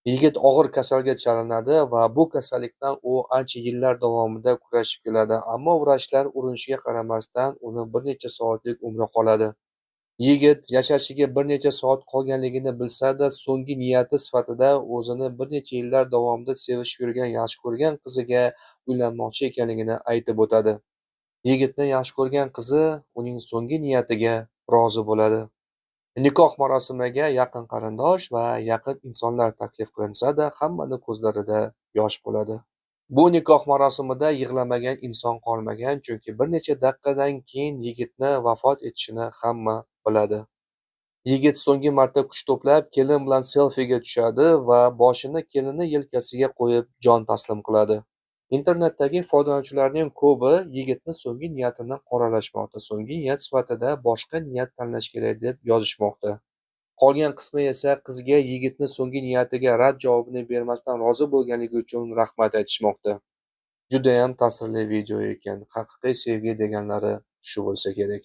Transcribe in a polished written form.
Yigit og'ir kasalga chalinadi va bu kasallikdan u ancha yillar davomida kurashib keladi, ammo vrachlar urinishiga qaramasdan uni bir necha soatlik umri qoladi. Yigit yashashiga bir necha soat qolganligini bilsa-da, so'nggi niyati sifatida o'zini bir necha yillar davomida sevishib yurgan, yaxshi ko'rgan qiziga uylanmoqchi ekanligini aytib o'tadi. Yigitni yaxshi ko'rgan qizi uning so'nggi niyatiga rozi bo'ladi. Nikoh marosimiga yaqin qarindosh va yaqin insonlar taklif qilinsa-da, hammani ko'zlarida yosh bo'ladi. Bu nikoh marosimida yig'lamagan inson qolmagan, chunki bir necha daqiqadan keyin yigitni vafot etishini hamma biladi. Yigit so'nggi marta kuch to'plab, kelin bilan selfiga tushadi va boshini kelini yelkasiga qo'yib jon taslim qiladi. Internetdagi foydalanuvchilarning ko'pi yigitni so'nggi niyatini qoralashmoqda. So'nggi niyat sifatida boshqa niyat tanlash kerak deb yozishmoqda. Qolgan qismi esa qizga yigitni so'nggi niyatiga rad javobini bermasdan rozi bo'lganligi uchun rahmat aytishmoqda. Judayam ta'sirli video ekan. Haqiqiy sevgi deganlari shu bo'lsa kerak.